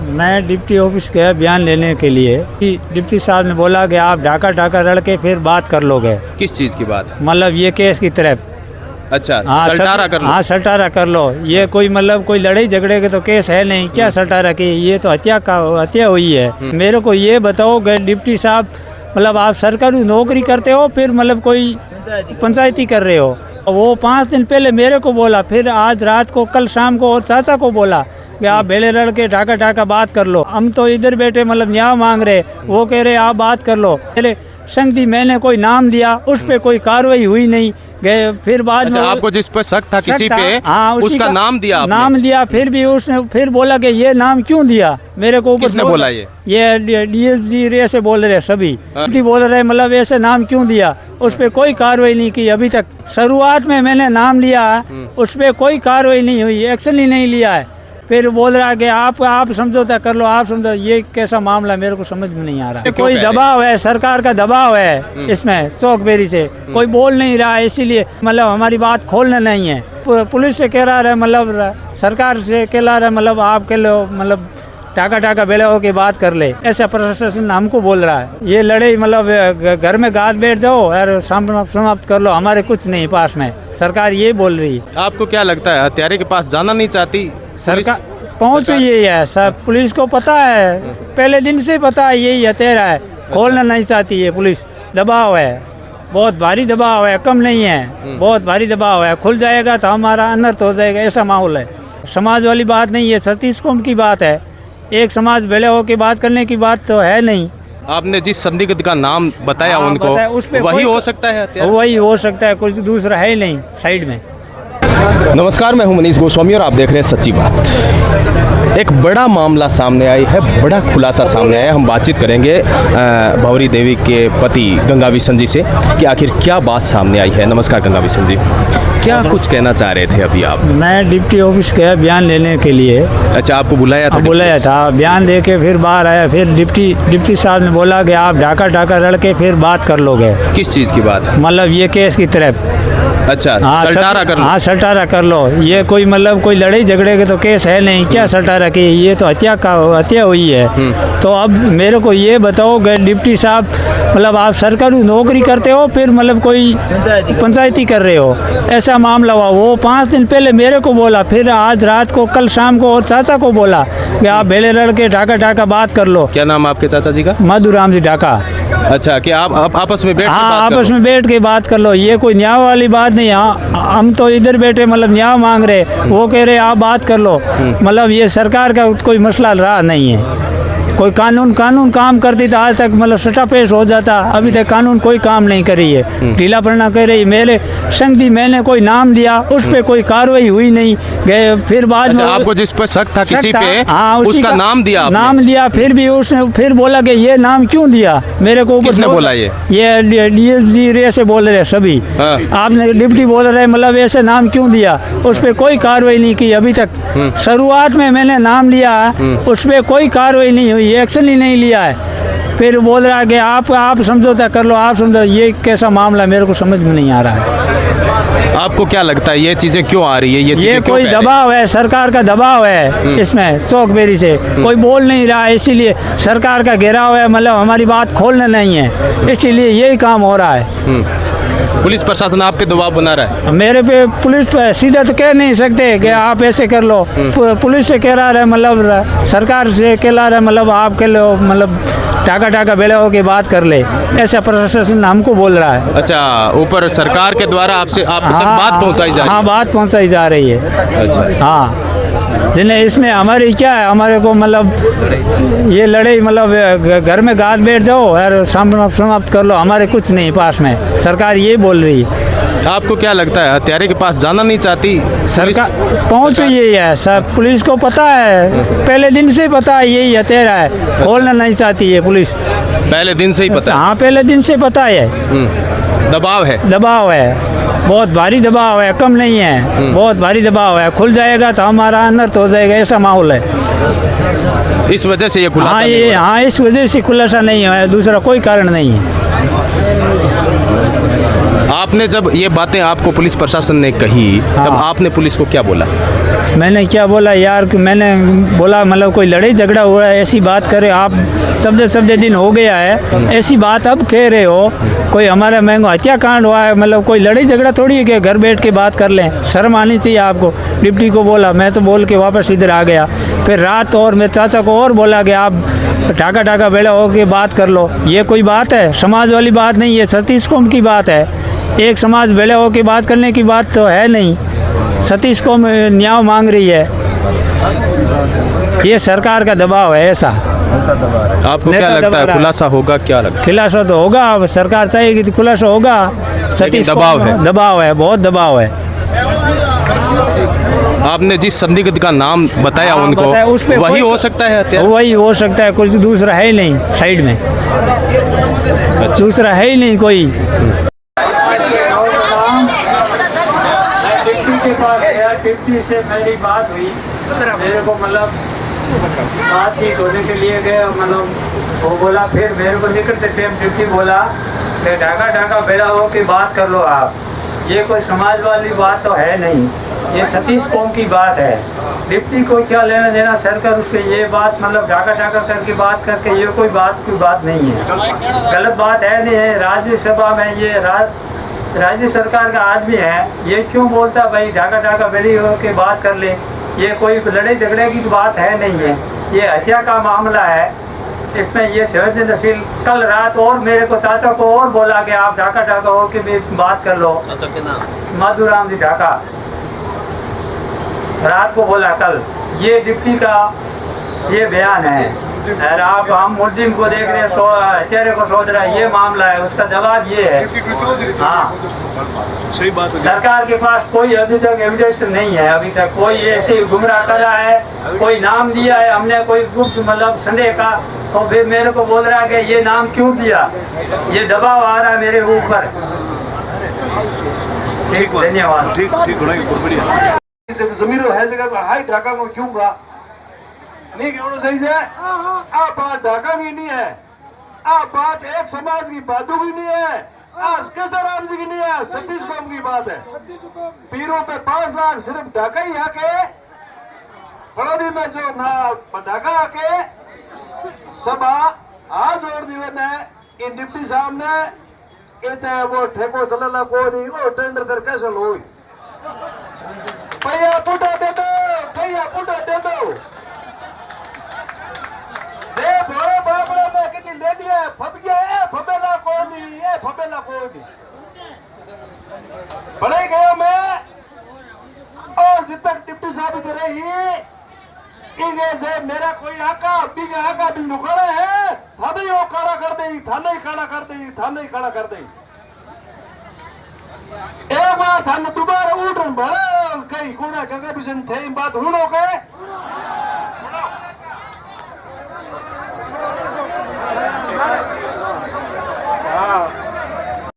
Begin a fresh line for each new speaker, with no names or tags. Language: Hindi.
मैं डिप्टी ऑफिस गया बयान लेने के लिए कि डिप्टी साहब ने बोला कि आप ढाका ढाका रड़ के फिर बात कर लोगे।
किस चीज़ की बात?
मतलब ये केस की तरफ।
अच्छा, सलटारा कर लो।
हाँ, सलटारा कर लो। ये कोई मतलब कोई लड़ाई झगड़े के तो केस है नहीं, क्या सलटारा की? ये तो हत्या हुई है। मेरे को ये बताओ कि डिप्टी साहब मतलब आप सरकारी नौकरी करते हो, फिर मतलब कोई पंचायती कर रहे हो। वो 5 दिन पहले मेरे को बोला, फिर आज रात को, कल शाम को और चाचा को बोला कि आप बेले लड़ के ढाका ढाका बात कर लो। हम तो इधर बैठे मतलब न्याय मांग रहे, वो कह रहे आप बात कर लो। पहले संगति मैंने कोई नाम दिया, उस पर कोई कार्रवाई हुई नहीं गए। फिर बाद में
आपको जिस पर शक था किसी पे,
हाँ,
उसका नाम दिया आपने?
नाम दिया, फिर भी उसने फिर बोला कि ये नाम क्यों दिया मेरे को।
किसने बोला?
ये डीएसजी रे से बोल रहे सभी बोल रहे मतलब ऐसे नाम क्यों दिया। उस पर कोई कार्रवाई नहीं की अभी तक। शुरुआत में मैंने नाम लिया, उस पर कोई कार्रवाई नहीं हुई, एक्शन ही नहीं लिया है। फिर बोल रहा है कि आप समझौता कर लो, आप समझो। ये कैसा मामला मेरे को समझ में नहीं आ रहा है। कोई दबाव है, सरकार का दबाव है इसमें, चौकबेरी से कोई बोल नहीं रहा है, इसीलिए मतलब हमारी बात खोलना नहीं है। पुलिस से कह रहा है, मतलब सरकार से कह रहा है, मतलब आप कह लो, मतलब टाका टाका बेले हो के बात कर ले, ऐसा प्रशासन हमको बोल रहा है। ये लड़ाई मतलब घर में गाद बैठ जाओ और समाप्त कर लो, हमारे कुछ नहीं पास में, सरकार ये बोल रही है।
आपको क्या लगता है हत्यारे के पास जाना नहीं चाहती
सरकार? पहुँच यही है सब, पुलिस को पता है, पहले दिन से पता है यही हत्यारा है। खोलना नहीं चाहती है पुलिस, दबाव है, बहुत भारी दबाव है, कम नहीं है, बहुत भारी दबाव है। खुल जाएगा तो हमारा अनर्थ हो जाएगा, ऐसा माहौल है। समाज वाली बात नहीं है, सतीश कुंभ की बात है। एक समाज बेले हो के बात करने की बात तो है नहीं।
आपने जिस संदिग्ध का नाम बताया उनको,
उस पे
वही हो सकता है हत्यारा?
वही हो सकता है, कुछ दूसरा है ही नहीं साइड में।
नमस्कार, मैं हूं मनीष गोस्वामी और आप देख रहे हैं सच्ची बात। एक बड़ा मामला सामने आई है, बड़ा खुलासा सामने आया है। हम बातचीत करेंगे भंवरी देवी के पति गंगा बिशन जी से कि आखिर क्या बात सामने आई है। नमस्कार गंगा बिशन जी, क्या कुछ कहना चाह रहे थे अभी आप?
मैं डिप्टी ऑफिस गया बयान लेने के लिए।
अच्छा, आपको बुलाया था?
बुलाया था, बयान दे के फिर बाहर आया। फिर डिप्टी साहब ने बोला कि आप ढाका ढाका रड़ के फिर बात कर लोगे।
किस चीज़ की बात?
मतलब ये केस की तरफ।
अच्छा, सलटारा कर लो।
हाँ, सलटारा कर लो। ये कोई मतलब कोई लड़ाई झगड़े के तो केस है नहीं, क्या सलटारा की? ये तो हत्या हुई है। तो अब मेरे को ये बताओ कि डिप्टी साहब मतलब आप सरकारी नौकरी करते हो, फिर मतलब कोई पंचायती कर रहे हो, ऐसा मामला हुआ। वो 5 दिन पहले मेरे को बोला, फिर आज रात को, कल शाम को और चाचा को बोला कि आप बेले लड़ के ढाका ढाका बात कर लो।
क्या नाम आपके चाचा जी का?
मधुराम जी ढाका।
अच्छा, कि आप आपस में बैठ
आपस में बैठ के बात कर लो, ये कोई न्याय वाली बात नहीं। हम तो इधर बैठे मतलब न्याय मांग रहे, वो कह रहे आप बात कर लो। मतलब ये सरकार का कोई मसला रहा नहीं है। कोई कानून काम करती तो आज तक मतलब सटा पेश हो जाता। अभी तक कानून कोई काम नहीं करी है, ढीला पड़ना कर रही। मेरे संगति मैंने कोई नाम दिया, उस पर कोई कार्रवाई हुई नहीं गए। फिर बाद में
आपको जिस पर शक था किसी पे,
हाँ,
उसका नाम दिया आपने?
नाम दिया, फिर भी उसने फिर बोला कि ये नाम क्यों दिया मेरे को।
किसने बोला?
ये डीएसजी रे से बोल रहे सभी। आपने डिप्टी बोल रहे मतलब ऐसे नाम क्यों दिया, उस पर कोई कार्रवाई नहीं की अभी तक। शुरुआत में मैंने नाम लिया, उस पर कोई कार्रवाई नहीं हुई, एक्शन ही नहीं लिया है। फिर बोल रहा है कि आप समझौता कर लो, आप समझो। ये कैसा मामला मेरे को समझ में नहीं आ रहा है।
आपको क्या लगता है ये चीजें क्यों आ रही है?
ये कोई दबाव है, सरकार का दबाव है इसमें, चौकबेरी से कोई बोल नहीं रहा है, इसीलिए सरकार का घेराव है। मतलब हमारी बात खोलना नहीं है, इसीलिए यही काम हो रहा है।
पुलिस प्रशासन आप पे दबाव बना रहा है?
मेरे पे पुलिस पे सीधा तो कह नहीं सकते कि आप ऐसे कर लो। पुलिस से कह रहा है, मतलब सरकार से कह रहा है, मतलब आप कह लो, मतलब टाका टाका बेले हो के बात कर ले, ऐसा प्रशासन हमको बोल रहा है।
अच्छा, ऊपर सरकार के द्वारा आपसे आप तक बात पहुंचाई जा रही है?
हाँ, बात पहुंचाई जा रही है।
अच्छा,
हाँ, जिन्हें इसमें हमारी क्या है, हमारे को मतलब ये लड़ाई मतलब घर में गाद बैठ जाओ और समाप्त कर लो, हमारे कुछ नहीं पास में, सरकार ये बोल रही है।
आपको क्या लगता है हत्यारे के पास जाना नहीं चाहती
सरकार? पहुँच यही है सब, पुलिस को पता है, पहले दिन से पता है यही हत्यारा है। खोलना नहीं चाहती है पुलिस,
पहले दिन से ही पता है?
हाँ, पहले दिन से पता है।
दबाव है?
दबाव है, बहुत भारी दबाव है, कम नहीं है, बहुत भारी दबाव है। खुल जाएगा तो हमारा अनर्थ हो जाएगा, ऐसा माहौल है।
इस वजह से ये खुलासा?
हाँ, इस वजह से खुलासा नहीं है, दूसरा कोई कारण नहीं है।
आपने जब ये बातें आपको पुलिस प्रशासन ने कही तब
हाँ।
आपने पुलिस को क्या बोला?
मैंने क्या बोला यार कि मैंने बोला मतलब कोई लड़ाई झगड़ा हुआ है ऐसी बात करे आप, सब्जे दिन हो गया है ऐसी बात अब कह रहे हो, कोई हमारा महंगो हत्याकांड हुआ है, मतलब कोई लड़ाई झगड़ा थोड़ी है कि घर बैठ के बात कर लें, शर्म आनी चाहिए आपको। डिप्टी को बोला, मैं तो बोल के वापस इधर आ गया। फिर रात और मेरे चाचा को और बोला कि आप ढाका बेड़ा हो के बात कर लो। ये कोई बात है? समाज वाली बात नहीं है, सतीश कौम की बात है। एक समाज बेड़ा हो के बात करने की बात तो है नहीं। सतीश कौम न्याय मांग रही है, ये सरकार का दबाव है ऐसा।
आपको क्या
नेता
लगता
दबा
है
रहा है।
खुलासा होगा? क्या लगता
खुलासा तो होगा, अब सरकार चाहेगी तो खुलासा होगा। सतीश
दबाव
कौम-
है।
दबाव है, बहुत दबाव है।
है? आपने जिस संदिग्ध का नाम बताया
हाँ,
उनको,
बताया, उस पे
वही
कोई-
हो सकता है हत्या?
वही हो सकता है, कुछ दूसरा है ही नहीं साइड में, दूसरा है ही नहीं कोई। डिप्टी के पास गया, डिप्टी से मेरी बात हुई, मेरे को मतलब बातचीत होने के लिए गए, मतलब वो बोला, फिर मेरे को निकलते टाइम डिप्टी बोला कि ढाका बेड़ा हो के बात कर लो आप, ये कोई समाज वाली बात तो है नहीं, ये सतीश कौम की बात है। डिप्टी को क्या लेना देना सरकार उससे, ये बात मतलब ढाका करके बात करके ये कोई बात नहीं है, गलत बात है नहीं है। राज्यसभा में ये राज्य सरकार का आदमी है, ये क्यों बोलता भाई ढाका बेड़ी हो के बात कर ले, ये कोई लड़ाई झगड़े की बात है नहीं है, ये हत्या का मामला है। इसमें ये संवेदनशील, कल रात और मेरे को चाचा को और बोला कि आप ढाका हो के भी बात कर लो। माधुराम जी ढाका रात को बोला कल, ये डिप्टी का ये बयान है। और आप हम मुलजिम को देख रहे हैं, हत्यारे को सोच रहा है, ये मामला है, उसका जवाब ये है। हाँ,
सही बात है।
सरकार के पास कोई अभी तक एविडेंस नहीं है, अभी तक कोई ऐसे गुमराह कर रहा है, कोई नाम दिया है हमने, कोई गुप्त मतलब संदेह का, तो फिर मेरे को बोल रहा है कि ये नाम क्यों दिया, ये दबाव आ रहा है मेरे ऊपर। ठीक, धन्यवाद।
ठीक बहुत बढ़िया।
जमीरो है जगह को हाई ढाका को क्यों कहा नहीं क्यों सही से आ बात ढाका की नहीं है, आ बात एक समाज की बातों की नहीं है, आज केसराम जी की नहीं है, सतीश कौम की बात है। पीरों पे 5 लाख सिर्फ ढाका ही आके बड़ौदी में जो ना ढाका आके सभा आज जोड़ दिवस है इन डिप्टी साहब ने इतने वो ठेको चलना को दी वो टेंडर कर कैसे लो भैया पुटा दे दो जे भोरे बाबड़ा में कितनी ले लिया फबिया ए फबेला को दी बड़े गया मैं और जित तक डिप्टी साहब इधर रही इगे से मेरा कोई आका भी नुकड़ा है, थाने ही खड़ा कर दे एक बार थाने दोबारा उठ बड़ा कई गुना गंगा बिशन थे बात हुनो के